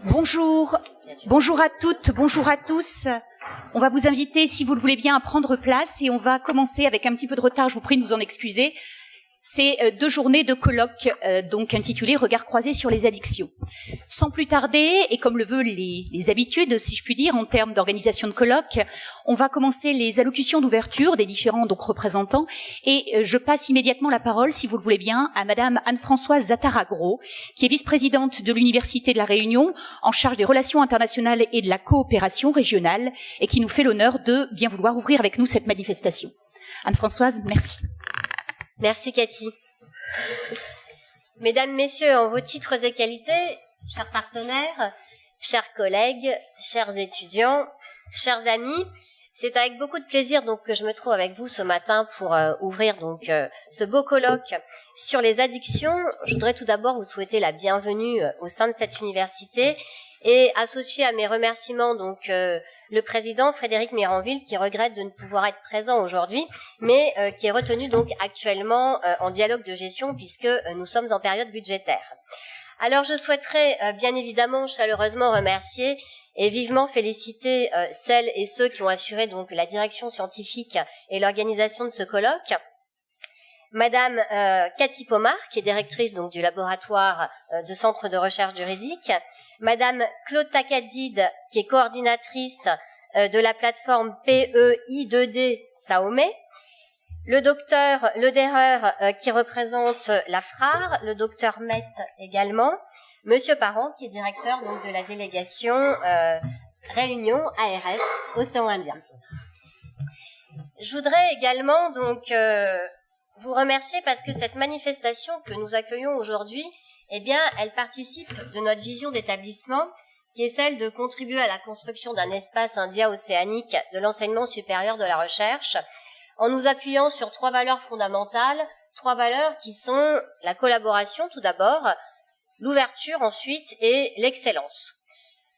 Bonjour, bonjour à toutes, bonjour à tous. On va vous inviter, si vous le voulez bien, à prendre place et on va commencer avec un petit peu de retard, je vous prie de nous en excuser. C'est 2 journées de colloque, donc intitulées Regards croisés sur les addictions. Sans plus tarder, et comme le veulent les habitudes, si je puis dire, en termes d'organisation de colloque, on va commencer les allocutions d'ouverture des différents donc représentants, et je passe immédiatement la parole, si vous le voulez bien, à Madame Anne-Françoise Zataragro, qui est vice-présidente de l'Université de La Réunion, en charge des relations internationales et de la coopération régionale, et qui nous fait l'honneur de bien vouloir ouvrir avec nous cette manifestation. Anne-Françoise, merci. Merci Cathy. Mesdames, Messieurs, en vos titres et qualités, chers partenaires, chers collègues, chers étudiants, chers amis, c'est avec beaucoup de plaisir donc que je me trouve avec vous ce matin pour ouvrir donc ce beau colloque sur les addictions. Je voudrais tout d'abord vous souhaiter la bienvenue au sein de cette université et associer à mes remerciements donc le président Frédéric Miranville qui regrette de ne pouvoir être présent aujourd'hui, mais qui est retenu donc actuellement en dialogue de gestion puisque nous sommes en période budgétaire. Alors je souhaiterais bien évidemment chaleureusement remercier et vivement féliciter celles et ceux qui ont assuré donc la direction scientifique et l'organisation de ce colloque. Madame Cathy Pomar, qui est directrice donc du laboratoire de centre de recherche juridique, Madame Claude Takadid, qui est coordinatrice de la plateforme PEI2D Saomé, le docteur Lederer qui représente la FRAR, le docteur Met également, Monsieur Parent qui est directeur donc de la délégation Réunion ARS Océan Indien. Je voudrais également donc vous remercier parce que cette manifestation que nous accueillons aujourd'hui, eh bien, elle participe de notre vision d'établissement qui est celle de contribuer à la construction d'un espace india-océanique de l'enseignement supérieur de la recherche en nous appuyant sur 3 valeurs fondamentales, 3 valeurs qui sont la collaboration tout d'abord, l'ouverture ensuite et l'excellence.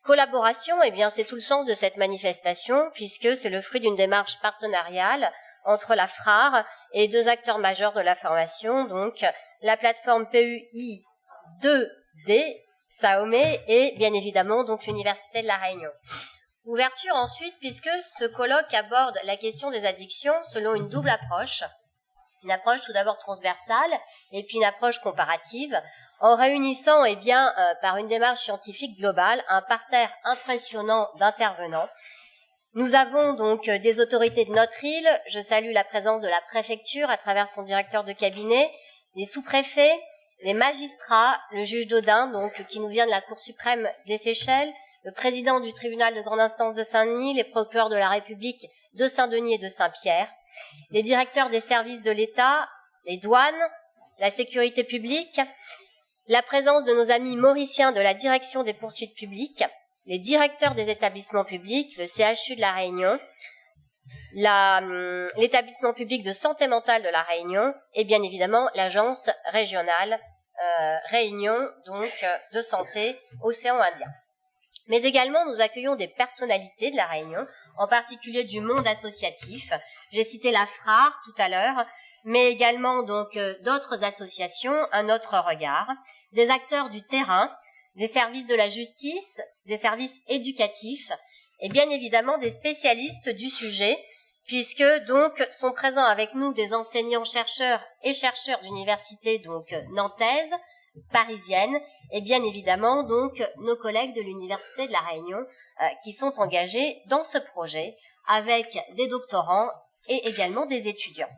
Collaboration, eh bien, c'est tout le sens de cette manifestation puisque c'est le fruit d'une démarche partenariale entre la FRAR et 2 acteurs majeurs de la formation, donc la plateforme PEI2D, Saomé et bien évidemment donc l'Université de La Réunion. Ouverture ensuite puisque ce colloque aborde la question des addictions selon une double approche. Une approche tout d'abord transversale et puis une approche comparative en réunissant eh bien, par une démarche scientifique globale un parterre impressionnant d'intervenants. Nous avons donc des autorités de notre île. Je salue la présence de la préfecture à travers son directeur de cabinet, les sous-préfets, les magistrats, le juge Dodin, donc qui nous vient de la Cour suprême des Seychelles, le président du tribunal de grande instance de Saint-Denis, les procureurs de la République de Saint-Denis et de Saint-Pierre, les directeurs des services de l'État, les douanes, la sécurité publique, la présence de nos amis mauriciens de la direction des poursuites publiques, les directeurs des établissements publics, le CHU de La Réunion, l'établissement public de santé mentale de La Réunion et bien évidemment l'agence régionale Réunion donc de santé Océan Indien. Mais également nous accueillons des personnalités de La Réunion, en particulier du monde associatif. J'ai cité la FRAR tout à l'heure, mais également donc d'autres associations, un autre regard, des acteurs du terrain, des services de la justice, des services éducatifs et bien évidemment des spécialistes du sujet, puisque donc sont présents avec nous des enseignants-chercheurs et chercheurs d'universités donc nantaises, parisiennes, et bien évidemment donc nos collègues de l'Université de La Réunion qui sont engagés dans ce projet avec des doctorants et également des étudiants.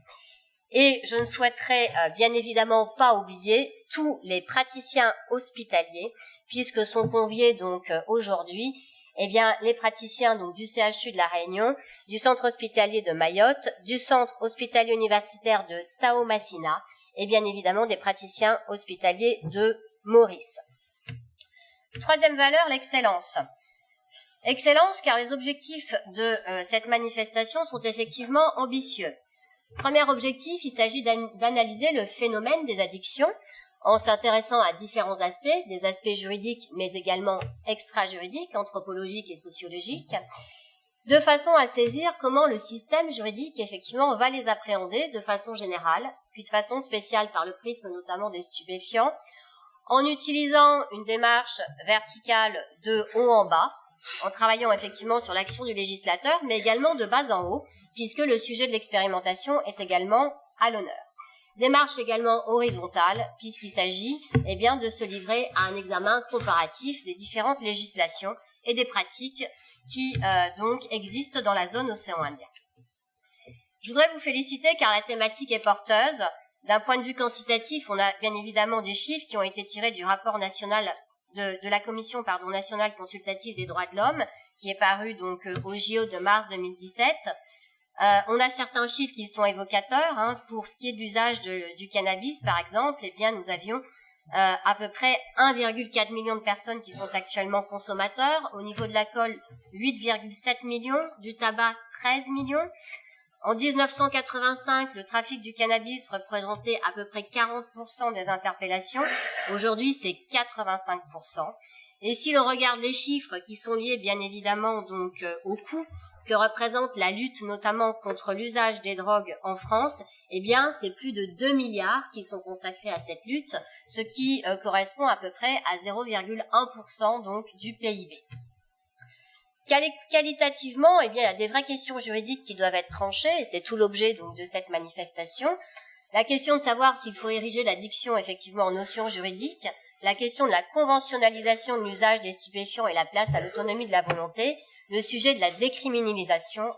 Et je ne souhaiterais bien évidemment pas oublier tous les praticiens hospitaliers, puisque sont conviés donc aujourd'hui eh bien, les praticiens donc, du CHU de La Réunion, du centre hospitalier de Mayotte, du centre hospitalier universitaire de Taomassina, et bien évidemment des praticiens hospitaliers de Maurice. Troisième valeur, l'excellence. Excellence car les objectifs de cette manifestation sont effectivement ambitieux. Premier objectif, il s'agit d'analyser le phénomène des addictions en s'intéressant à différents aspects, des aspects juridiques mais également extra-juridiques, anthropologiques et sociologiques, de façon à saisir comment le système juridique effectivement va les appréhender de façon générale, puis de façon spéciale par le prisme notamment des stupéfiants, en utilisant une démarche verticale de haut en bas, en travaillant effectivement sur l'action du législateur, mais également de bas en haut, puisque le sujet de l'expérimentation est également à l'honneur. Démarche également horizontale, puisqu'il s'agit bien de se livrer à un examen comparatif des différentes législations et des pratiques qui donc existent dans la zone océan Indien. Je voudrais vous féliciter car la thématique est porteuse. D'un point de vue quantitatif, on a bien évidemment des chiffres qui ont été tirés du rapport national de la Commission nationale consultative des droits de l'homme, qui est paru donc au JO de mars 2017. On a certains chiffres qui sont évocateurs. Pour ce qui est d'usage du cannabis, par exemple, nous avions à peu près 1,4 million de personnes qui sont actuellement consommateurs. Au niveau de l'alcool, 8,7 millions. Du tabac, 13 millions. En 1985, le trafic du cannabis représentait à peu près 40% des interpellations. Aujourd'hui, c'est 85%. Et si l'on regarde les chiffres qui sont liés bien évidemment donc au coût que représente la lutte notamment contre l'usage des drogues en France, c'est plus de 2 milliards qui sont consacrés à cette lutte, ce qui correspond à peu près à 0,1% donc du PIB. Qualitativement, il y a des vraies questions juridiques qui doivent être tranchées, et c'est tout l'objet donc de cette manifestation. La question de savoir s'il faut ériger l'addiction effectivement en notion juridique, la question de la conventionnalisation de l'usage des stupéfiants et la place à l'autonomie de la volonté, le sujet de la décriminalisation,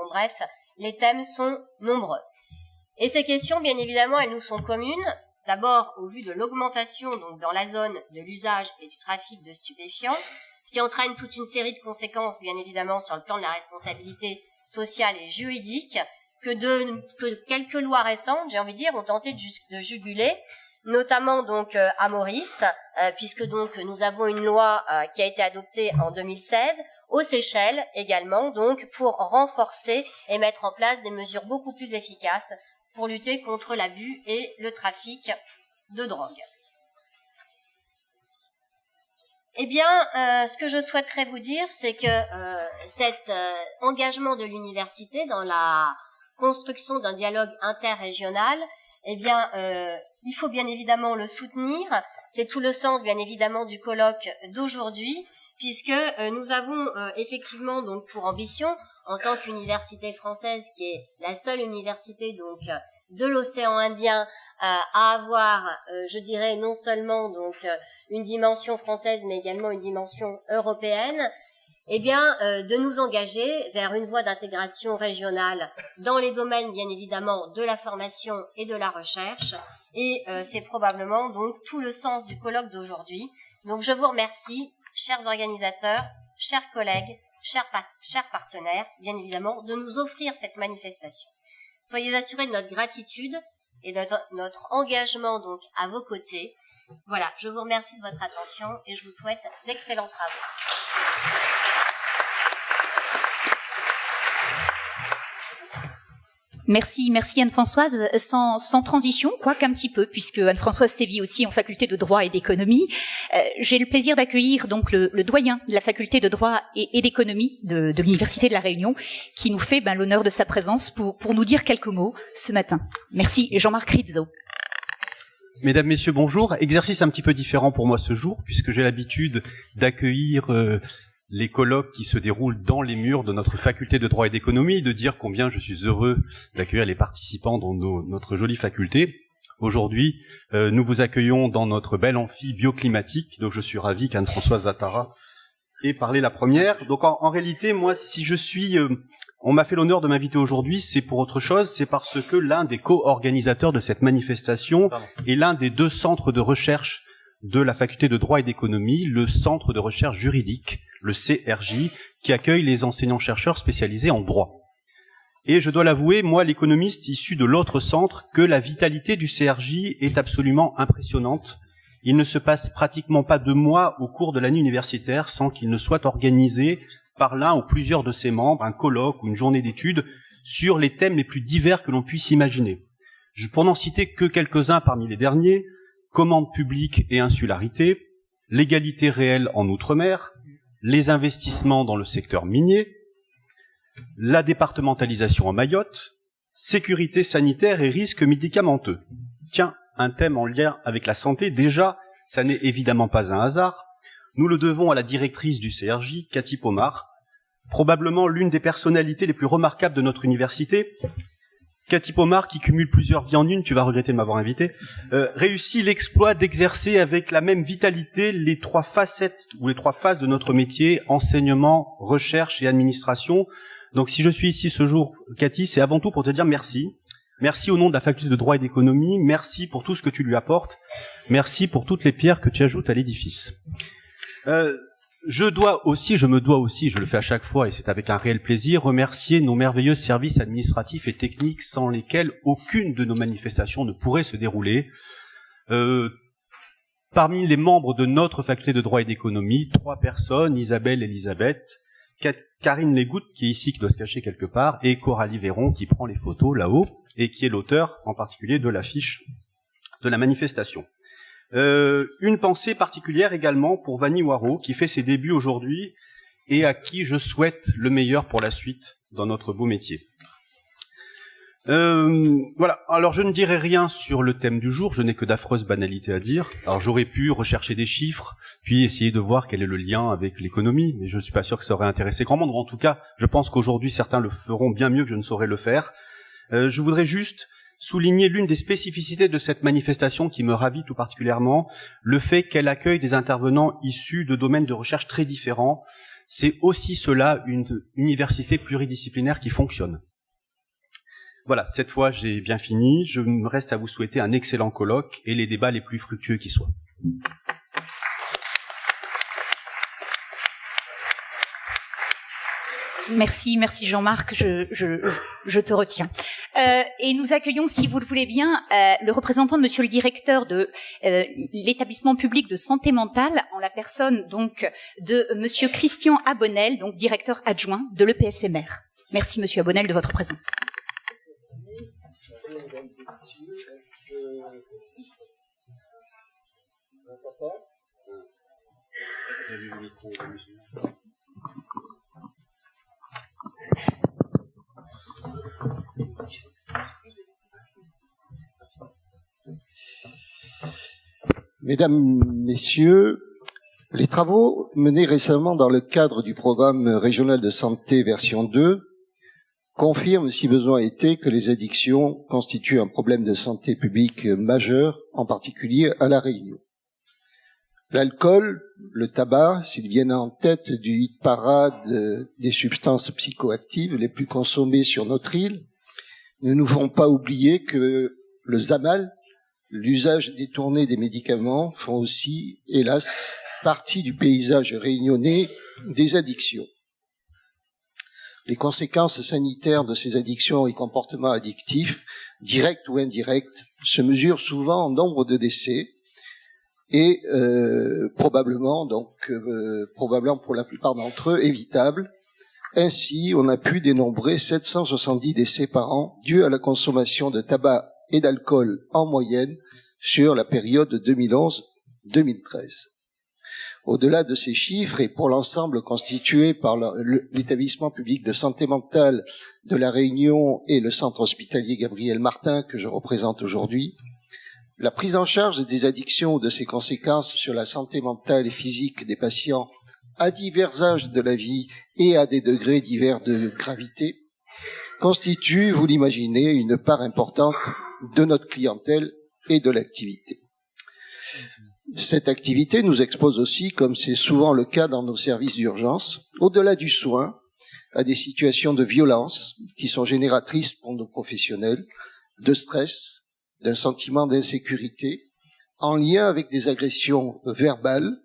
bref, les thèmes sont nombreux. Et ces questions, bien évidemment, elles nous sont communes, d'abord au vu de l'augmentation donc dans la zone de l'usage et du trafic de stupéfiants, ce qui entraîne toute une série de conséquences, bien évidemment, sur le plan de la responsabilité sociale et juridique, que quelques lois récentes, j'ai envie de dire, ont tenté de juguler, notamment donc à Maurice, puisque donc nous avons une loi qui a été adoptée en 2016, aux Seychelles également, donc pour renforcer et mettre en place des mesures beaucoup plus efficaces pour lutter contre l'abus et le trafic de drogue. Ce que je souhaiterais vous dire, c'est que cet engagement de l'université dans la construction d'un dialogue interrégional, il faut bien évidemment le soutenir. C'est tout le sens, bien évidemment, du colloque d'aujourd'hui, puisque nous avons effectivement donc pour ambition, en tant qu'université française, qui est la seule université donc de l'océan Indien à avoir, je dirais, non seulement donc une dimension française, mais également une dimension européenne, de nous engager vers une voie d'intégration régionale dans les domaines, bien évidemment, de la formation et de la recherche. Et c'est probablement donc tout le sens du colloque d'aujourd'hui. Donc je vous remercie, chers organisateurs, chers collègues, chers partenaires, bien évidemment, de nous offrir cette manifestation. Soyez assurés de notre gratitude et de notre engagement donc à vos côtés. Voilà, je vous remercie de votre attention et je vous souhaite d'excellents travaux. Merci Anne-Françoise. Sans transition, quoique un petit peu, puisque Anne-Françoise sévit aussi en faculté de droit et d'économie. J'ai le plaisir d'accueillir donc le doyen de la faculté de droit et d'économie de l'Université de La Réunion, qui nous fait l'honneur de sa présence pour nous dire quelques mots ce matin. Merci, Jean-Marc Rizzo. Mesdames, Messieurs, bonjour. Exercice un petit peu différent pour moi ce jour, puisque j'ai l'habitude d'accueillir les colloques qui se déroulent dans les murs de notre faculté de droit et d'économie, de dire combien je suis heureux d'accueillir les participants dans notre jolie faculté. Aujourd'hui, nous vous accueillons dans notre belle amphi bioclimatique, donc je suis ravi qu'Anne-Françoise Zattara ait parlé la première. Donc en réalité, moi, si je suis... on m'a fait l'honneur de m'inviter aujourd'hui, c'est pour autre chose, c'est parce que l'un des co-organisateurs de cette manifestation est l'un des 2 centres de recherche de la faculté de droit et d'économie, le centre de recherche juridique, le CRJ, qui accueille les enseignants-chercheurs spécialisés en droit. Et je dois l'avouer, moi, l'économiste issu de l'autre centre, que la vitalité du CRJ est absolument impressionnante. Il ne se passe pratiquement pas 2 mois au cours de l'année universitaire sans qu'il ne soit organisé par l'un ou plusieurs de ses membres un colloque ou une journée d'études sur les thèmes les plus divers que l'on puisse imaginer. Pour n'en citer que quelques-uns parmi les derniers: commande publique et insularité, l'égalité réelle en Outre-mer, les investissements dans le secteur minier, la départementalisation en Mayotte, sécurité sanitaire et risques médicamenteux. Tiens, un thème en lien avec la santé, déjà, Ça n'est évidemment pas un hasard. Nous le devons à la directrice du CRJ, Cathy Pomar, probablement l'une des personnalités les plus remarquables de notre université. Cathy Pomar, qui cumule plusieurs vies en une, tu vas regretter de m'avoir invité, réussit l'exploit d'exercer avec la même vitalité les trois facettes ou les trois phases de notre métier, enseignement, recherche et administration. Donc si je suis ici ce jour, Cathy, c'est avant tout pour te dire merci. Merci au nom de la faculté de droit et d'économie, merci pour tout ce que tu lui apportes, merci pour toutes les pierres que tu ajoutes à l'édifice. Je me dois aussi, je le fais à chaque fois et c'est avec un réel plaisir, remercier nos merveilleux services administratifs et techniques sans lesquels aucune de nos manifestations ne pourrait se dérouler. Parmi les membres de notre faculté de droit et d'économie, 3 personnes, Isabelle, Elisabeth, Karine Légoutte, qui est ici, qui doit se cacher quelque part, et Coralie Véron, qui prend les photos là-haut, et qui est l'auteur, en particulier, de l'affiche de la manifestation. Une pensée particulière également pour Vanny Waro, qui fait ses débuts aujourd'hui, et à qui je souhaite le meilleur pour la suite dans notre beau métier. Voilà, alors je ne dirai rien sur le thème du jour, je n'ai que d'affreuses banalités à dire. Alors j'aurais pu rechercher des chiffres, puis essayer de voir quel est le lien avec l'économie, mais je ne suis pas sûr que ça aurait intéressé grand monde. En tout cas, je pense qu'aujourd'hui certains le feront bien mieux que je ne saurais le faire. Je voudrais juste souligner l'une des spécificités de cette manifestation qui me ravit tout particulièrement, le fait qu'elle accueille des intervenants issus de domaines de recherche très différents. C'est aussi cela une université pluridisciplinaire qui fonctionne. Voilà, cette fois j'ai bien fini. Je me reste à vous souhaiter un excellent colloque et les débats les plus fructueux qui soient. Merci Jean-Marc, je te retiens. Et nous accueillons, si vous le voulez bien, le représentant de Monsieur le directeur de l'établissement public de santé mentale, en la personne donc de Monsieur Christian Abonnel, donc directeur adjoint de l'EPSMR. Merci Monsieur Abonnel de votre présence. Merci, mesdames et messieurs. Mesdames, Messieurs, les travaux menés récemment dans le cadre du programme régional de santé version 2 confirment, si besoin était, que les addictions constituent un problème de santé publique majeur, en particulier à La Réunion. L'alcool, le tabac, s'ils viennent en tête du hit parade des substances psychoactives les plus consommées sur notre île, ne nous font pas oublier que le ZAMAL, l'usage détourné des médicaments, font aussi, hélas, partie du paysage réunionnais des addictions. Les conséquences sanitaires de ces addictions et comportements addictifs, directs ou indirects, se mesurent souvent en nombre de décès et probablement pour la plupart d'entre eux évitables. Ainsi, on a pu dénombrer 770 décès par an dus à la consommation de tabac et d'alcool en moyenne sur la période 2011-2013. Au-delà de ces chiffres, et pour l'ensemble constitué par l'établissement public de santé mentale de La Réunion et le centre hospitalier Gabriel Martin que je représente aujourd'hui, la prise en charge des addictions ou de ses conséquences sur la santé mentale et physique des patients à divers âges de la vie et à des degrés divers de gravité constitue, vous l'imaginez, une part importante de notre clientèle et de l'activité. Cette activité nous expose aussi, comme c'est souvent le cas dans nos services d'urgence, au-delà du soin, à des situations de violence qui sont génératrices pour nos professionnels, de stress, d'un sentiment d'insécurité, en lien avec des agressions verbales,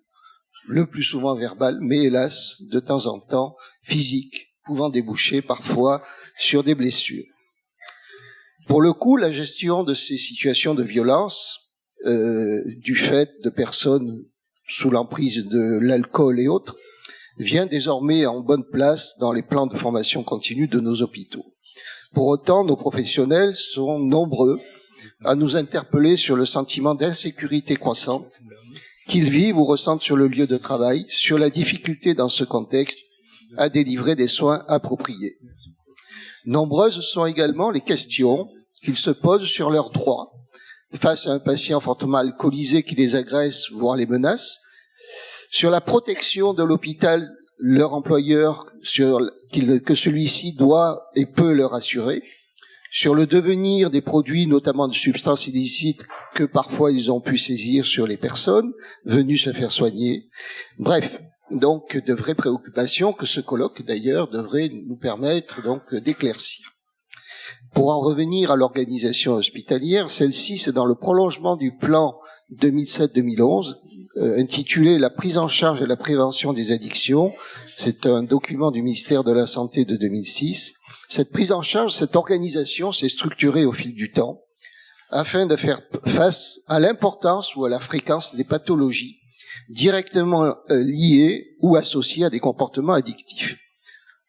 le plus souvent verbales, mais hélas, de temps en temps, physiques, pouvant déboucher parfois sur des blessures. Pour le coup, la gestion de ces situations de violence, du fait de personnes sous l'emprise de l'alcool et autres, vient désormais en bonne place dans les plans de formation continue de nos hôpitaux. Pour autant, nos professionnels sont nombreux à nous interpeller sur le sentiment d'insécurité croissante qu'ils vivent ou ressentent sur le lieu de travail, sur la difficulté dans ce contexte à délivrer des soins appropriés. Nombreuses sont également les questions qu'ils se posent sur leurs droits face à un patient fortement alcoolisé qui les agresse, voire les menace. Sur la protection de l'hôpital, leur employeur, que celui-ci doit et peut leur assurer. Sur le devenir des produits, notamment de substances illicites, que parfois ils ont pu saisir sur les personnes venues se faire soigner. Bref, donc de vraies préoccupations que ce colloque d'ailleurs devrait nous permettre donc d'éclaircir. Pour en revenir à l'organisation hospitalière, celle-ci c'est dans le prolongement du plan 2007-2011 intitulé La prise en charge et la prévention des addictions. C'est un document du ministère de la Santé de 2006. Cette prise en charge, cette organisation s'est structurée au fil du temps afin de faire face à l'importance ou à la fréquence des pathologies directement liées ou associées à des comportements addictifs.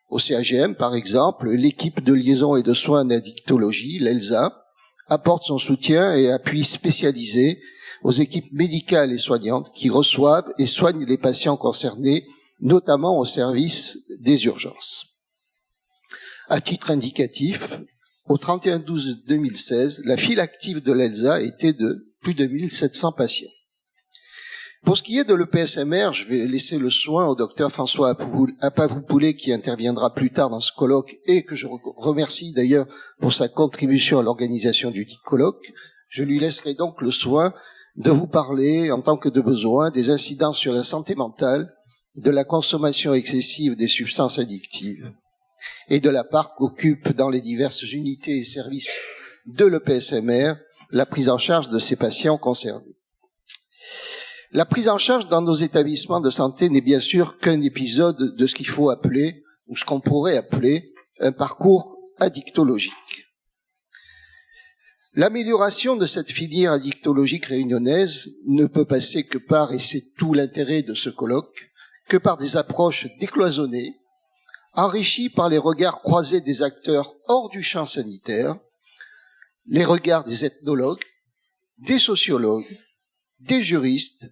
Au CAGM, par exemple, l'équipe de liaison et de soins en addictologie, l'ELSA, apporte son soutien et appui spécialisé aux équipes médicales et soignantes qui reçoivent et soignent les patients concernés, notamment au service des urgences. À titre indicatif, au 31/12/2016, la file active de l'ELSA était de plus de 1700 patients. Pour ce qui est de l'EPSMR, je vais laisser le soin au docteur François Apavopoulet qui interviendra plus tard dans ce colloque et que je remercie d'ailleurs pour sa contribution à l'organisation du dit colloque. Je lui laisserai donc le soin de vous parler, en tant que de besoin, des incidences sur la santé mentale, de la consommation excessive des substances addictives et de la part qu'occupe dans les diverses unités et services de l'EPSMR la prise en charge de ces patients concernés. La prise en charge dans nos établissements de santé n'est bien sûr qu'un épisode de ce qu'il faut appeler, ou ce qu'on pourrait appeler, un parcours addictologique. L'amélioration de cette filière addictologique réunionnaise ne peut passer que par, et c'est tout l'intérêt de ce colloque, que par des approches décloisonnées, enrichies par les regards croisés des acteurs hors du champ sanitaire, les regards des ethnologues, des sociologues, des juristes,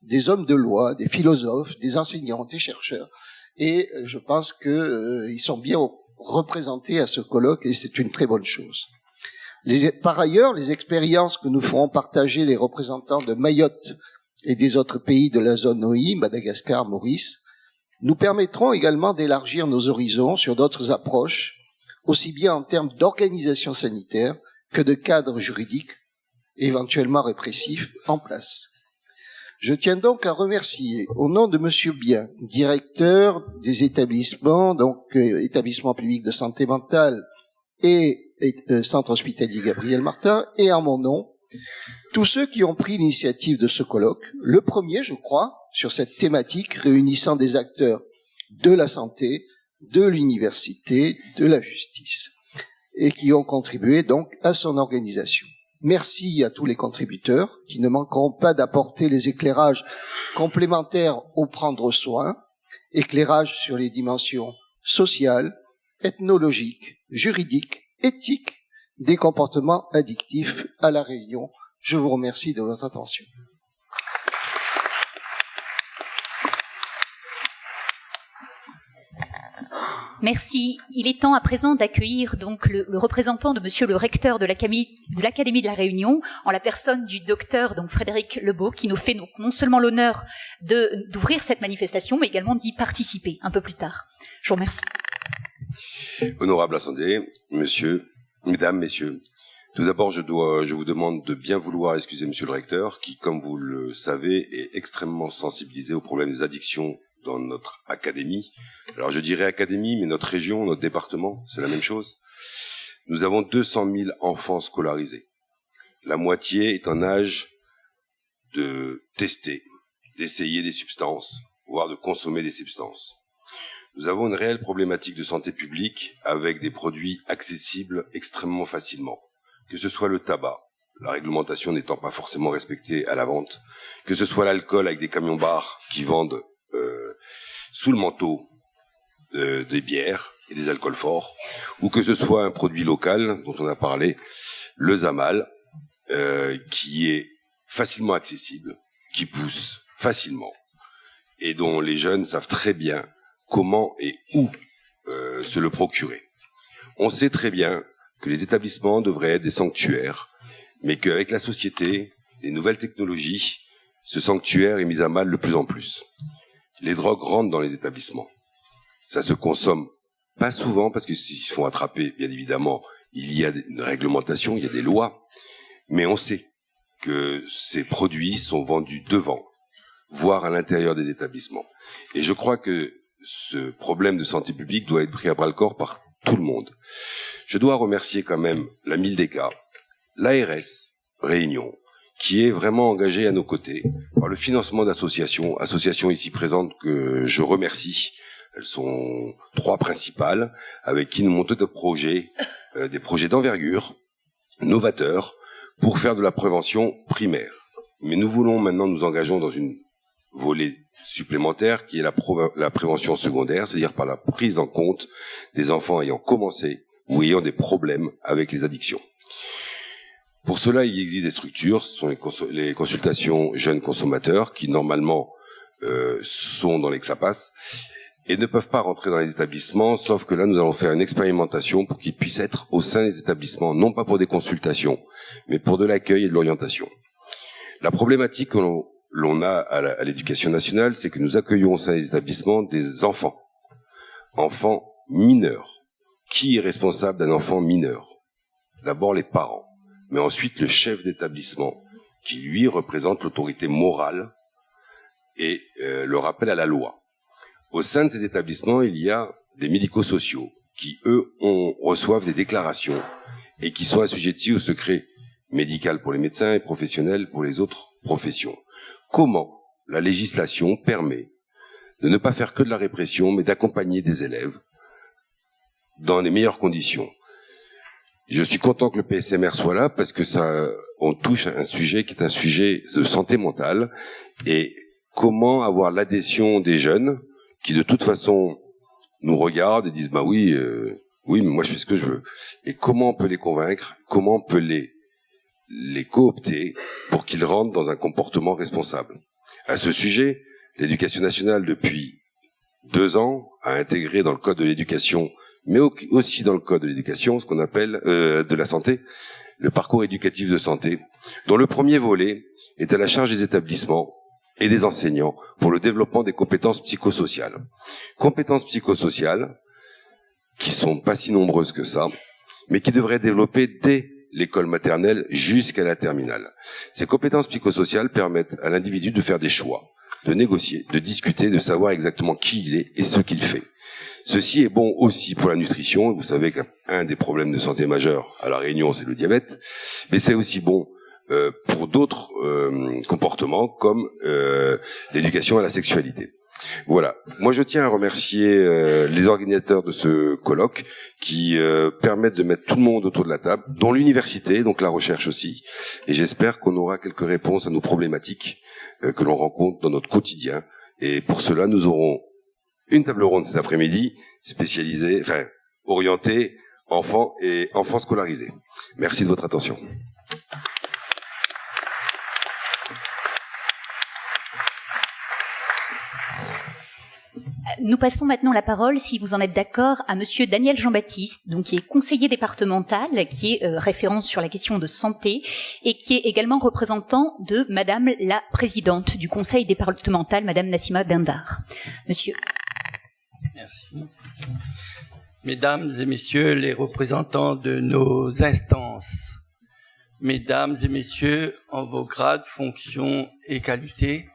des hommes de loi, des philosophes, des enseignants, des chercheurs. Et je pense qu'ils sont bien représentés à ce colloque et c'est une très bonne chose. Par ailleurs, les expériences que nous ferons partager les représentants de Mayotte et des autres pays de la zone OI, Madagascar, Maurice, nous permettront également d'élargir nos horizons sur d'autres approches, aussi bien en termes d'organisation sanitaire que de cadre juridique, éventuellement répressif, en place. Je tiens donc à remercier, au nom de Monsieur Bien, directeur des établissements, donc établissement public de santé mentale et centre hospitalier Gabriel Martin, et en mon nom, tous ceux qui ont pris l'initiative de ce colloque, le premier, je crois, sur cette thématique réunissant des acteurs de la santé, de l'université, de la justice, et qui ont contribué donc à son organisation. Merci à tous les contributeurs qui ne manqueront pas d'apporter les éclairages complémentaires au prendre soin, éclairages sur les dimensions sociales, ethnologiques, juridiques, éthiques des comportements addictifs à La Réunion. Je vous remercie de votre attention. Merci. Il est temps à présent d'accueillir donc le représentant de Monsieur le recteur de l'Académie de la Réunion, en la personne du docteur donc Frédéric Lebeau, qui nous fait donc non seulement l'honneur d'ouvrir cette manifestation, mais également d'y participer un peu plus tard. Je vous remercie. Honorable Assemblée, mesdames, messieurs, tout d'abord, je vous demande de bien vouloir excuser Monsieur le recteur, qui, comme vous le savez, est extrêmement sensibilisé au problème des addictions dans notre académie. Alors je dirais académie, mais notre région, notre département, c'est la même chose. Nous avons 200 000 enfants scolarisés. La moitié est en âge de tester, d'essayer des substances, voire de consommer des substances. Nous avons une réelle problématique de santé publique avec des produits accessibles extrêmement facilement. Que ce soit le tabac, la réglementation n'étant pas forcément respectée à la vente, que ce soit l'alcool avec des camions-bars qui vendent sous le manteau des bières et des alcools forts, ou que ce soit un produit local dont on a parlé, le Zamal, qui est facilement accessible, qui pousse facilement, et dont les jeunes savent très bien comment et où se le procurer. On sait très bien que les établissements devraient être des sanctuaires, mais qu'avec la société, les nouvelles technologies, ce sanctuaire est mis à mal de plus en plus. Les drogues rentrent dans les établissements. Ça se consomme pas souvent parce que s'ils se font attraper, bien évidemment, il y a une réglementation, il y a des lois, mais on sait que ces produits sont vendus devant, voire à l'intérieur des établissements. Et je crois que ce problème de santé publique doit être pris à bras-le-corps par tout le monde. Je dois remercier quand même la Mildeca, l'ARS Réunion, qui est vraiment engagée à nos côtés par le financement d'associations, associations ici présentes que je remercie. Elles sont 3 principales, avec qui nous montons des projets d'envergure, novateurs, pour faire de la prévention primaire. Mais nous voulons maintenant nous engager dans une volet supplémentaire qui est la prévention secondaire, c'est-à-dire par la prise en compte des enfants ayant commencé ou ayant des problèmes avec les addictions. Pour cela, il existe des structures, ce sont les consultations jeunes consommateurs qui normalement sont dans l'Exapass et ne peuvent pas rentrer dans les établissements, sauf que là nous allons faire une expérimentation pour qu'ils puissent être au sein des établissements, non pas pour des consultations, mais pour de l'accueil et de l'orientation. La problématique que l'on a à l'éducation nationale, c'est que nous accueillons au sein des établissements des enfants mineurs. Qui est responsable d'un enfant mineur? D'abord les parents, mais ensuite le chef d'établissement, qui lui représente l'autorité morale et le rappel à la loi. Au sein de ces établissements, il y a des médico-sociaux qui, eux, reçoivent des déclarations et qui sont assujettis au secret médical pour les médecins et professionnels pour les autres professions. Comment la législation permet de ne pas faire que de la répression, mais d'accompagner des élèves dans les meilleures conditions? Je suis content que le PSMR soit là parce que on touche à un sujet qui est un sujet de santé mentale et comment avoir l'adhésion des jeunes qui de toute façon nous regardent et disent bah oui, mais moi je fais ce que je veux. Et comment on peut les convaincre, comment on peut les coopter pour qu'ils rentrent dans un comportement responsable. À ce sujet, l'Éducation nationale depuis 2 ans a intégré dans le code de l'éducation, mais aussi dans le code de l'éducation, ce qu'on appelle de la santé, le parcours éducatif de santé, dont le premier volet est à la charge des établissements et des enseignants pour le développement des compétences psychosociales. Compétences psychosociales qui sont pas si nombreuses que ça, mais qui devraient développer dès l'école maternelle jusqu'à la terminale. Ces compétences psychosociales permettent à l'individu de faire des choix, de négocier, de discuter, de savoir exactement qui il est et ce qu'il fait. Ceci est bon aussi pour la nutrition. Vous savez qu'un des problèmes de santé majeurs à La Réunion, c'est le diabète, mais c'est aussi bon pour d'autres comportements comme l'éducation à la sexualité. Voilà. Moi, je tiens à remercier les organisateurs de ce colloque qui permettent de mettre tout le monde autour de la table, dont l'université, donc la recherche aussi. Et j'espère qu'on aura quelques réponses à nos problématiques que l'on rencontre dans notre quotidien. Et pour cela, nous aurons une table ronde cet après-midi spécialisée, orientée enfants et enfants scolarisés. Merci de votre attention. Nous passons maintenant la parole, si vous en êtes d'accord, à Monsieur Daniel Jean-Baptiste, donc qui est conseiller départemental, qui est référent sur la question de santé et qui est également représentant de Madame la présidente du conseil départemental, Madame Nassima Dindar. Monsieur. Merci. Mesdames et messieurs les représentants de nos instances, mesdames et messieurs en vos grades, fonctions et qualités,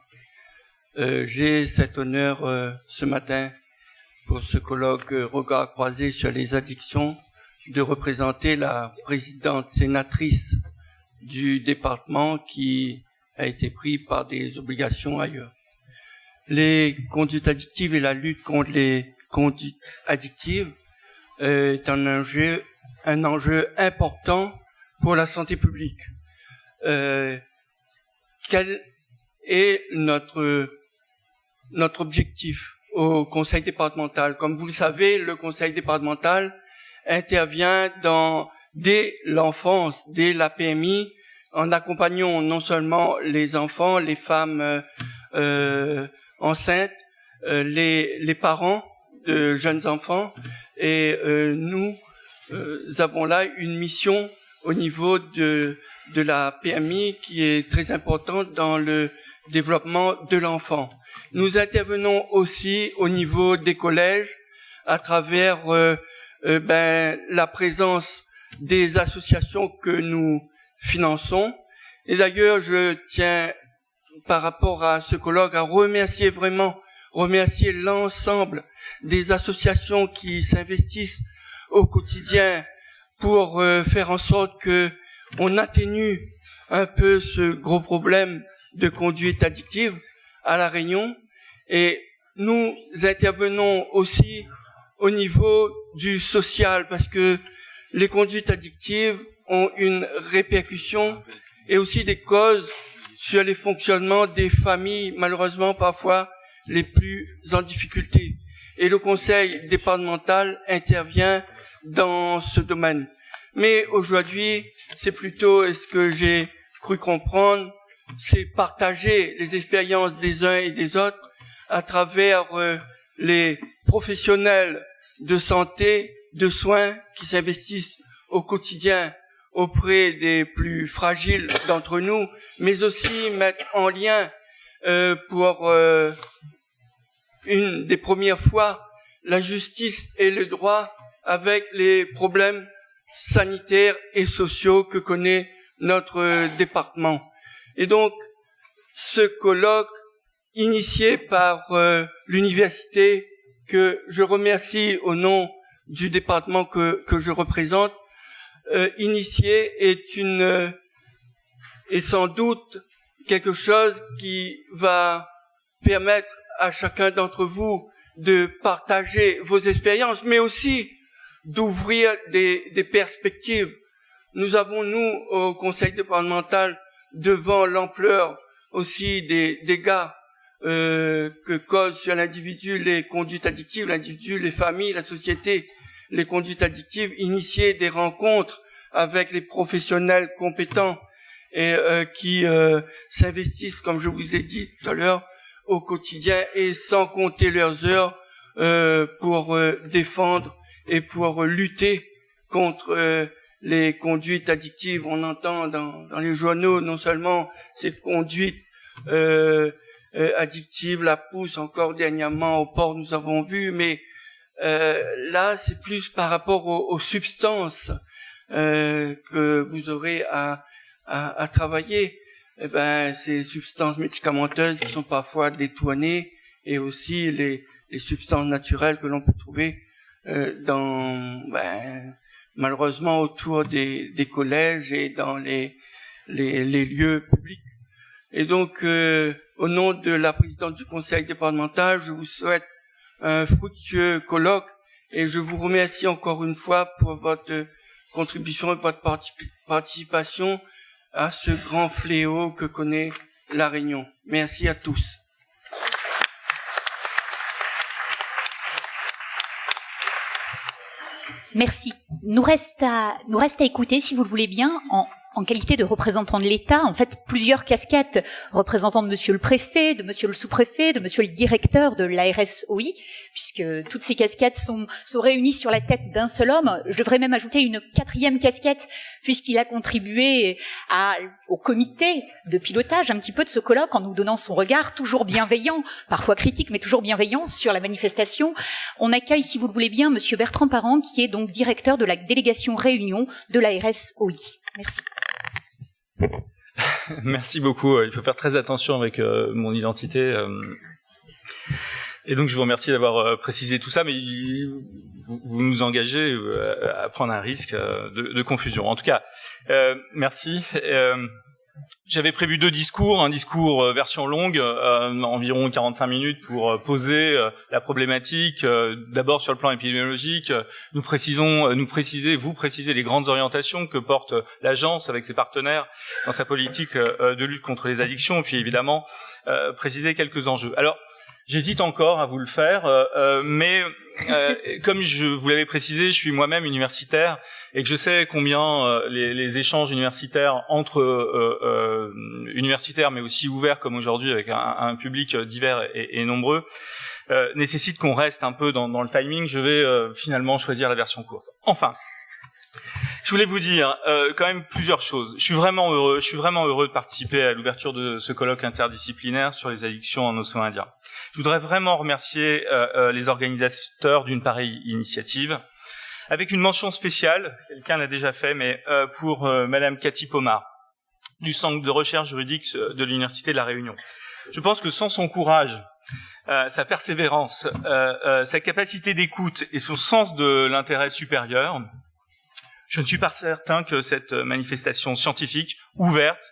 j'ai cet honneur ce matin pour ce colloque Regard croisé sur les addictions de représenter la présidente sénatrice du département qui a été prise par des obligations ailleurs. Les conduites addictives et la lutte contre les conduites addictives est un enjeu important pour la santé publique. Quel est notre objectif au conseil départemental? Comme vous le savez, le conseil départemental intervient dès l'enfance, dès la PMI, en accompagnant non seulement les enfants, les femmes enceintes, les parents de jeunes enfants, et nous avons là une mission au niveau de la PMI qui est très importante dans le développement de l'enfant. Nous intervenons aussi au niveau des collèges à travers la présence des associations que nous finançons. Et d'ailleurs, je tiens, par rapport à ce colloque, à remercier l'ensemble des associations qui s'investissent au quotidien pour faire en sorte que on atténue un peu ce gros problème de conduite addictive à La Réunion. Et nous intervenons aussi au niveau du social, parce que les conduites addictives ont une répercussion et aussi des causes sur les fonctionnements des familles, malheureusement parfois les plus en difficulté. Et le conseil départemental intervient dans ce domaine. Mais aujourd'hui, c'est plutôt, est-ce que j'ai cru comprendre, c'est partager les expériences des uns et des autres à travers les professionnels de santé, de soins qui s'investissent au quotidien auprès des plus fragiles d'entre nous, mais aussi mettre en lien pour une des premières fois la justice et le droit avec les problèmes sanitaires et sociaux que connaît notre département. Et donc, ce colloque initié par l'université, que je remercie au nom du département que je représente, initié est sans doute quelque chose qui va permettre à chacun d'entre vous de partager vos expériences, mais aussi d'ouvrir des perspectives. Nous avons, nous, au Conseil départemental, devant l'ampleur aussi des dégâts que causent sur l'individu les conduites addictives, l'individu, les familles, la société, les conduites addictives, initier des rencontres avec les professionnels compétents et qui s'investissent, comme je vous ai dit tout à l'heure, au quotidien et sans compter leurs heures pour défendre et pour lutter contre les conduites addictives. On entend dans les journaux non seulement ces conduites addictives, la pousse encore dernièrement au port, nous avons vu, mais là c'est plus par rapport aux substances que vous aurez à travailler. Ces substances médicamenteuses qui sont parfois détournées et aussi les substances naturelles que l'on peut trouver malheureusement autour des collèges et dans les lieux publics. Et donc, au nom de la présidente du conseil départemental, je vous souhaite un fructueux colloque et je vous remercie encore une fois pour votre contribution et votre participation à ce grand fléau que connaît La Réunion. Merci à tous. Merci. Nous reste à écouter, si vous le voulez bien, en qualité de représentant de l'État, en fait, plusieurs casquettes, représentant de monsieur le préfet, de monsieur le sous-préfet, de monsieur le directeur de l'ARS-OI, puisque toutes ces casquettes sont réunies sur la tête d'un seul homme. Je devrais même ajouter une quatrième casquette, puisqu'il a contribué au comité de pilotage un petit peu de ce colloque en nous donnant son regard toujours bienveillant, parfois critique, mais toujours bienveillant sur la manifestation. On accueille, si vous le voulez bien, monsieur Bertrand Parent, qui est donc directeur de la délégation Réunion de l'ARS-OI. Merci. Merci beaucoup. Il faut faire très attention avec mon identité. Et donc, je vous remercie d'avoir précisé tout ça, mais vous nous engagez à prendre un risque de confusion. En tout cas, merci. J'avais prévu deux discours, un discours version longue, environ 45 minutes pour poser la problématique, d'abord sur le plan épidémiologique, vous précisez les grandes orientations que porte l'agence avec ses partenaires dans sa politique de lutte contre les addictions, puis évidemment préciser quelques enjeux. Alors, j'hésite encore à vous le faire, mais comme je vous l'avais précisé, je suis moi-même universitaire et que je sais combien les échanges universitaires entre universitaires, mais aussi ouverts comme aujourd'hui avec un public divers et nombreux, nécessitent qu'on reste un peu dans le timing. Je vais finalement choisir la version courte. Enfin, Je voulais vous dire quand même plusieurs choses. Je suis vraiment heureux de participer à l'ouverture de ce colloque interdisciplinaire sur les addictions en océan Indien. Je voudrais vraiment remercier les organisateurs d'une pareille initiative, avec une mention spéciale, quelqu'un l'a déjà fait, mais pour Madame Cathy Pomar, du Centre de recherche juridique de l'Université de La Réunion. Je pense que sans son courage, sa persévérance, sa capacité d'écoute et son sens de l'intérêt supérieur, je ne suis pas certain que cette manifestation scientifique, ouverte,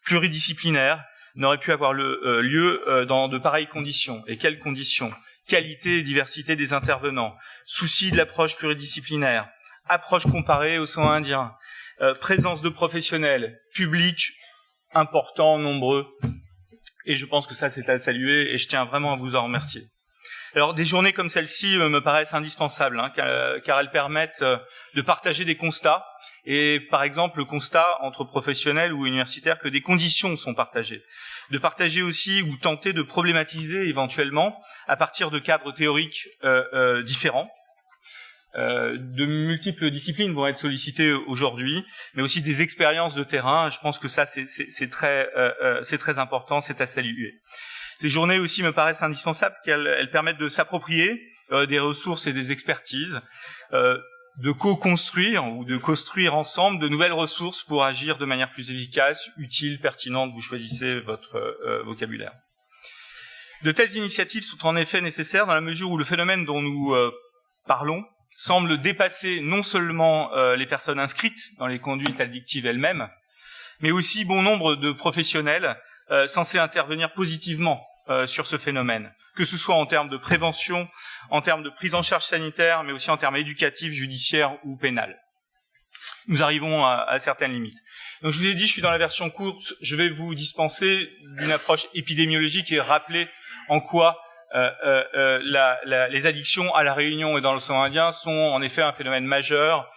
pluridisciplinaire, n'aurait pu avoir lieu dans de pareilles conditions. Et quelles conditions? Qualité et diversité des intervenants, souci de l'approche pluridisciplinaire, approche comparée au océan Indien, présence de professionnels, public important, nombreux. Et je pense que ça, c'est à saluer et je tiens vraiment à vous en remercier. Alors, des journées comme celle-ci me paraissent indispensables, car elles permettent de partager des constats. Et par exemple, le constat entre professionnels ou universitaires que des conditions sont partagées. De partager aussi ou tenter de problématiser éventuellement à partir de cadres théoriques différents. De multiples disciplines vont être sollicitées aujourd'hui, mais aussi des expériences de terrain. Je pense que ça, c'est très important, c'est à saluer. Ces journées aussi me paraissent indispensables, qu'elles permettent de s'approprier des ressources et des expertises, de co-construire ou de construire ensemble de nouvelles ressources pour agir de manière plus efficace, utile, pertinente. Vous choisissez votre vocabulaire. De telles initiatives sont en effet nécessaires dans la mesure où le phénomène dont nous parlons semble dépasser non seulement les personnes inscrites dans les conduites addictives elles-mêmes, mais aussi bon nombre de professionnels censés intervenir positivement sur ce phénomène, que ce soit en termes de prévention, en termes de prise en charge sanitaire, mais aussi en termes éducatifs, judiciaires ou pénals. Nous arrivons à certaines limites. Donc je vous ai dit, je suis dans la version courte, je vais vous dispenser d'une approche épidémiologique et rappeler en quoi les addictions à La Réunion et dans l'océan Indien sont en effet un phénomène majeur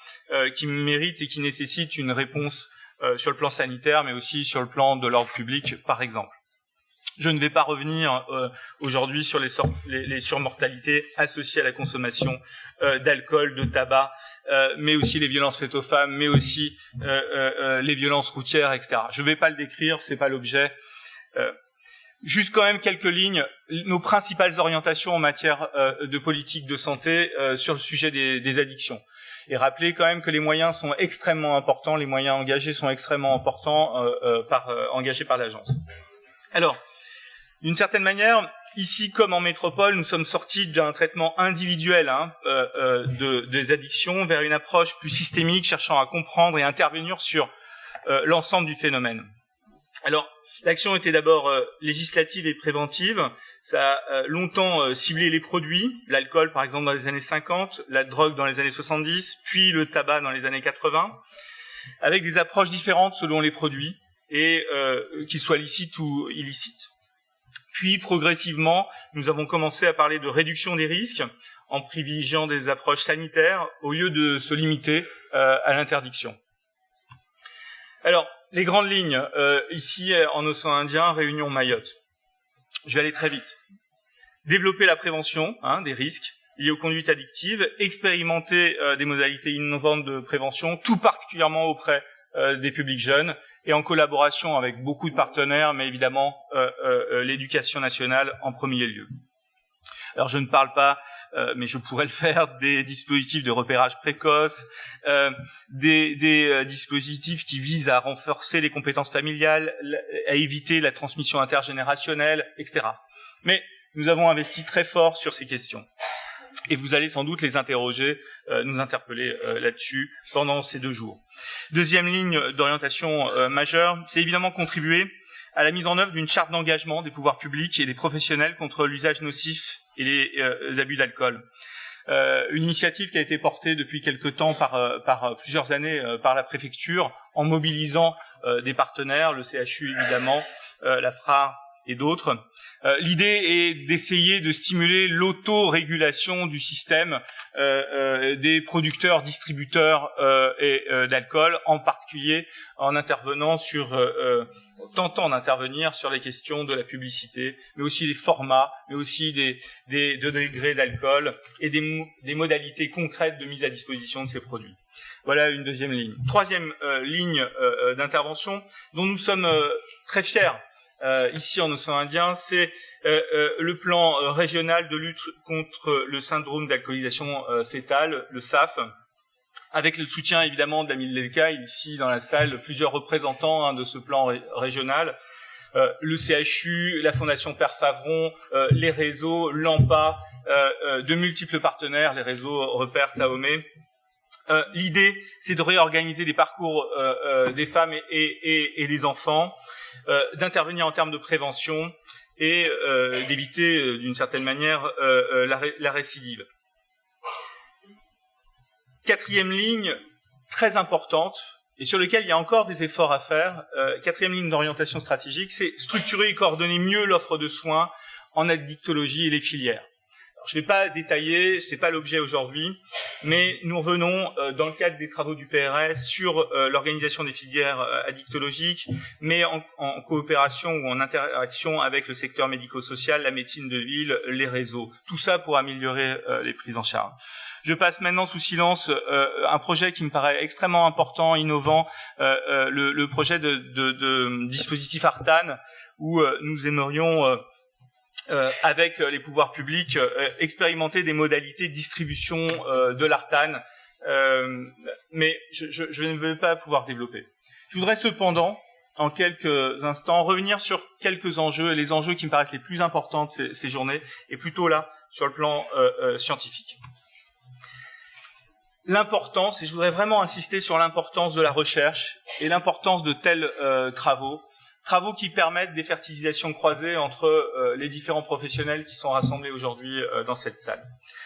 qui mérite et qui nécessite une réponse sur le plan sanitaire, mais aussi sur le plan de l'ordre public, par exemple. Je ne vais pas revenir aujourd'hui sur les surmortalités associées à la consommation d'alcool, de tabac, mais aussi les violences faites aux femmes, mais aussi les violences routières, etc. Je ne vais pas le décrire, c'est pas l'objet. Juste quand même quelques lignes, nos principales orientations en matière de politique de santé sur le sujet des addictions. Et rappelez quand même que les moyens sont extrêmement importants, les moyens engagés sont extrêmement importants, engagés par l'agence. Alors, d'une certaine manière, ici comme en métropole, nous sommes sortis d'un traitement individuel des addictions vers une approche plus systémique, cherchant à comprendre et intervenir sur l'ensemble du phénomène. Alors, l'action était d'abord législative et préventive. Ça a longtemps ciblé les produits, l'alcool par exemple dans les années 50, la drogue dans les années 70, puis le tabac dans les années 80, avec des approches différentes selon les produits, et qu'ils soient licites ou illicites. Puis, progressivement, nous avons commencé à parler de réduction des risques en privilégiant des approches sanitaires au lieu de se limiter à l'interdiction. Alors, les grandes lignes, ici en océan Indien, Réunion, Mayotte. Je vais aller très vite. Développer la prévention des risques liés aux conduites addictives, expérimenter des modalités innovantes de prévention, tout particulièrement auprès des publics jeunes, et en collaboration avec beaucoup de partenaires, mais évidemment l'éducation nationale en premier lieu. Alors je ne parle pas, mais je pourrais le faire, des dispositifs de repérage précoce, des dispositifs qui visent à renforcer les compétences familiales, à éviter la transmission intergénérationnelle, etc. Mais nous avons investi très fort sur ces questions. Et vous allez sans doute les interroger, nous interpeller là-dessus pendant ces 2 jours. Deuxième ligne d'orientation majeure, c'est évidemment contribuer à la mise en œuvre d'une charte d'engagement des pouvoirs publics et des professionnels contre l'usage nocif et les abus d'alcool. Une initiative qui a été portée depuis quelque temps par plusieurs années par la préfecture, en mobilisant des partenaires, le CHU évidemment, la FRA et d'autres. L'idée est d'essayer de stimuler l'autorégulation du système des producteurs, distributeurs d'alcool, en particulier en intervenant tentant d'intervenir sur les questions de la publicité, mais aussi des formats, mais aussi des degrés d'alcool et des modalités concrètes de mise à disposition de ces produits. Voilà une deuxième ligne. Troisième ligne d'intervention dont nous sommes très fiers ici en océan Indien, c'est le plan régional de lutte contre le syndrome d'alcoolisation fœtale, le SAF, avec le soutien évidemment d'Amil Delka, ici dans la salle, plusieurs représentants de ce plan régional, le CHU, la Fondation Père Favron, les réseaux, l'AMPA, de multiples partenaires, les réseaux Repères, Saomé. L'idée, c'est de réorganiser les parcours des femmes et des enfants, d'intervenir en termes de prévention et d'éviter, d'une certaine manière, la récidive. Quatrième ligne, très importante, et sur lequel il y a encore des efforts à faire, quatrième ligne d'orientation stratégique, c'est structurer et coordonner mieux l'offre de soins en addictologie et les filières. Alors, je ne vais pas détailler, c'est pas l'objet aujourd'hui, mais nous revenons dans le cadre des travaux du PRS sur l'organisation des filières addictologiques, mais en coopération ou en interaction avec le secteur médico-social, la médecine de ville, les réseaux. Tout ça pour améliorer les prises en charge. Je passe maintenant sous silence un projet qui me paraît extrêmement important, innovant, le projet de dispositif Artan, où nous aimerions, avec les pouvoirs publics, expérimenter des modalités de distribution de l'Artan, mais je ne vais pas pouvoir développer. Je voudrais cependant, en quelques instants, revenir sur quelques enjeux, et les enjeux qui me paraissent les plus importants de ces journées, et plutôt là, sur le plan scientifique. L'importance, et je voudrais vraiment insister sur l'importance de la recherche et l'importance de tels travaux qui permettent des fertilisations croisées entre les différents professionnels qui sont rassemblés aujourd'hui dans cette salle.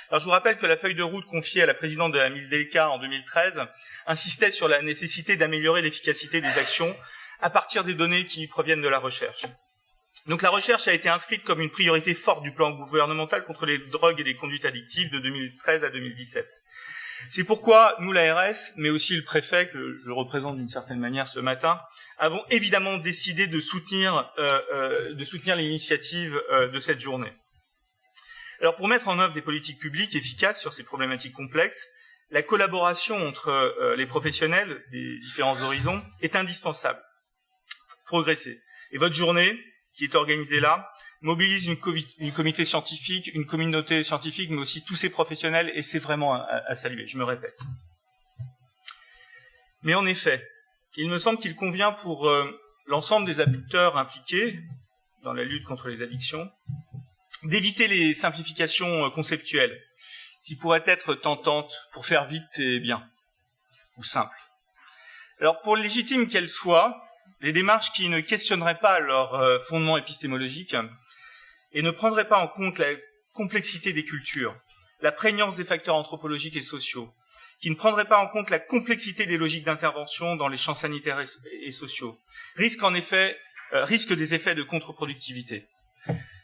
Alors je vous rappelle que la feuille de route confiée à la présidente de Amil Delka en 2013 insistait sur la nécessité d'améliorer l'efficacité des actions à partir des données qui proviennent de la recherche. Donc la recherche a été inscrite comme une priorité forte du plan gouvernemental contre les drogues et les conduites addictives de 2013 à 2017. C'est pourquoi nous, l'ARS, mais aussi le préfet, que je représente d'une certaine manière ce matin, avons évidemment décidé de soutenir l'initiative de cette journée. Alors pour mettre en œuvre des politiques publiques efficaces sur ces problématiques complexes, la collaboration entre les professionnels des différents horizons est indispensable pour progresser. Et votre journée, qui est organisée là, mobilise une comité scientifique, une communauté scientifique, mais aussi tous ces professionnels, et c'est vraiment à saluer, je me répète. Mais en effet, il me semble qu'il convient pour l'ensemble des acteurs impliqués dans la lutte contre les addictions d'éviter les simplifications conceptuelles qui pourraient être tentantes pour faire vite et bien, ou simples. Alors, pour légitimes qu'elles soient, les démarches qui ne questionneraient pas leur fondement épistémologique et ne prendraient pas en compte la complexité des cultures, la prégnance des facteurs anthropologiques et sociaux, qui ne prendraient pas en compte la complexité des logiques d'intervention dans les champs sanitaires et sociaux, risquent des effets de contre-productivité.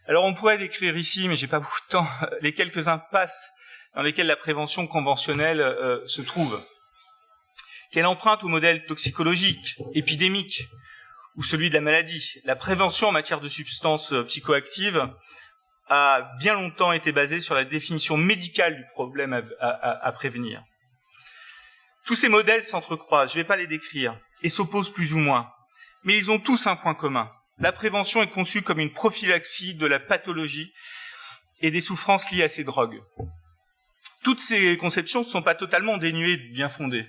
Alors on pourrait décrire ici, mais j'ai pas beaucoup de temps, les quelques impasses dans lesquelles la prévention conventionnelle se trouve. Qu'elle emprunte au modèle toxicologique, épidémique, ou celui de la maladie. La prévention en matière de substances psychoactives a bien longtemps été basée sur la définition médicale du problème à prévenir. Tous ces modèles s'entrecroisent, je ne vais pas les décrire, et s'opposent plus ou moins, mais ils ont tous un point commun. La prévention est conçue comme une prophylaxie de la pathologie et des souffrances liées à ces drogues. Toutes ces conceptions ne sont pas totalement dénuées de bien fondées,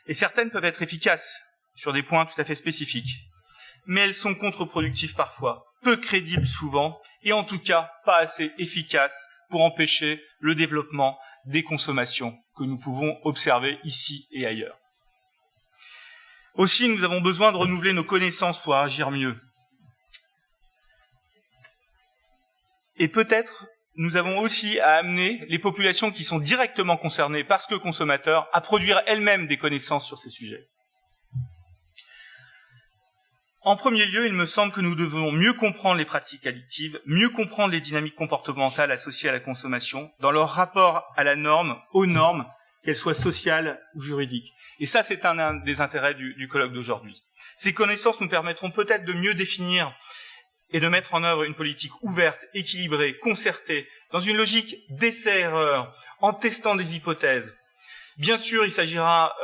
et certaines peuvent être efficaces sur des points tout à fait spécifiques, mais elles sont contre-productives parfois, peu crédibles souvent, et en tout cas pas assez efficaces pour empêcher le développement des consommations que nous pouvons observer ici et ailleurs. Aussi, nous avons besoin de renouveler nos connaissances pour agir mieux. Et peut-être, nous avons aussi à amener les populations qui sont directement concernées parce que consommateurs à produire elles-mêmes des connaissances sur ces sujets. En premier lieu, il me semble que nous devons mieux comprendre les pratiques addictives, mieux comprendre les dynamiques comportementales associées à la consommation, dans leur rapport à la norme, aux normes, qu'elles soient sociales ou juridiques. Et ça, c'est un des intérêts du colloque d'aujourd'hui. Ces connaissances nous permettront peut-être de mieux définir et de mettre en œuvre une politique ouverte, équilibrée, concertée, dans une logique d'essai-erreur, en testant des hypothèses, Bien sûr, il s'agira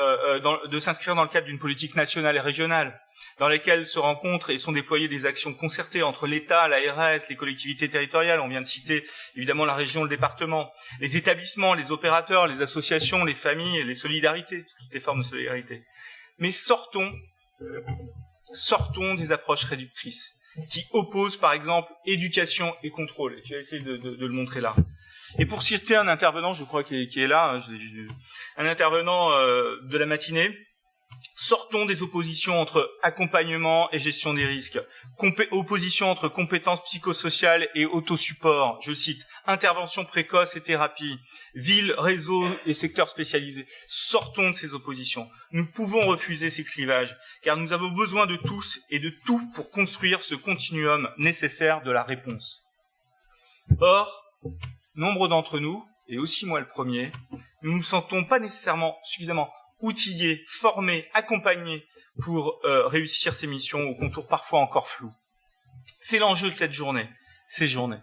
de s'inscrire dans le cadre d'une politique nationale et régionale, dans laquelle se rencontrent et sont déployées des actions concertées entre l'État, l'ARS, les collectivités territoriales, on vient de citer évidemment la région, le département, les établissements, les opérateurs, les associations, les familles, les solidarités, toutes les formes de solidarité. Mais sortons des approches réductrices qui opposent par exemple éducation et contrôle. Je vais essayer de le montrer là. Et pour citer un intervenant, je crois qui est là, un intervenant de la matinée, sortons des oppositions entre accompagnement et gestion des risques, opposition entre compétences psychosociales et autosupport, je cite, intervention précoce et thérapie, ville, réseau et secteurs spécialisés. Sortons de ces oppositions. Nous pouvons refuser ces clivages, car nous avons besoin de tous et de tout pour construire ce continuum nécessaire de la réponse. Or, nombre d'entre nous, et aussi moi le premier, nous ne nous sentons pas nécessairement suffisamment outillés, formés, accompagnés pour réussir ces missions aux contours parfois encore flous. C'est l'enjeu de cette journée, ces journées.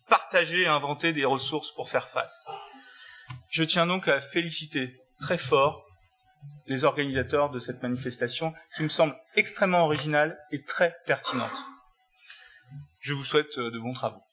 Partager et inventer des ressources pour faire face. Je tiens donc à féliciter très fort les organisateurs de cette manifestation qui me semble extrêmement originale et très pertinente. Je vous souhaite de bons travaux.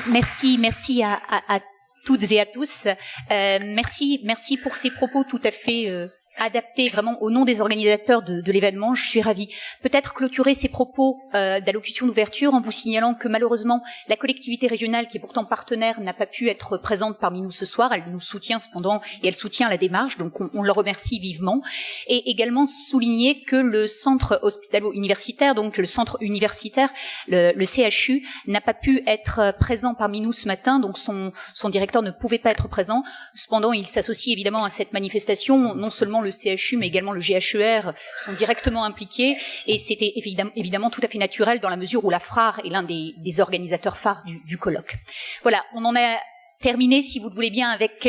Merci à toutes et à tous. Merci pour ces propos tout à fait adaptés vraiment au nom des organisateurs de l'événement. Je suis ravie. Peut-être clôturer ces propos d'allocution d'ouverture en vous signalant que malheureusement la collectivité régionale, qui est pourtant partenaire, n'a pas pu être présente parmi nous ce soir. Elle nous soutient cependant et elle soutient la démarche, donc on le remercie vivement. Et également souligner que le centre hospitalo-universitaire, donc le centre universitaire, le CHU, n'a pas pu être présent parmi nous ce matin, donc son directeur ne pouvait pas être présent. Cependant, il s'associe évidemment à cette manifestation, non seulement le CHU, mais également le GHER sont directement impliqués, et c'était évidemment tout à fait naturel dans la mesure où la FRAR est l'un des organisateurs phares du colloque. Voilà, on en a terminé, si vous le voulez bien, avec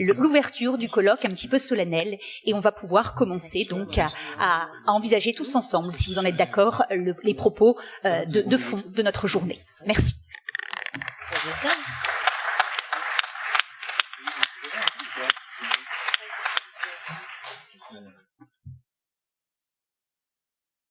l'ouverture du colloque un petit peu solennel, et on va pouvoir commencer donc à envisager tous ensemble, si vous en êtes d'accord, les propos de fond de notre journée. Merci.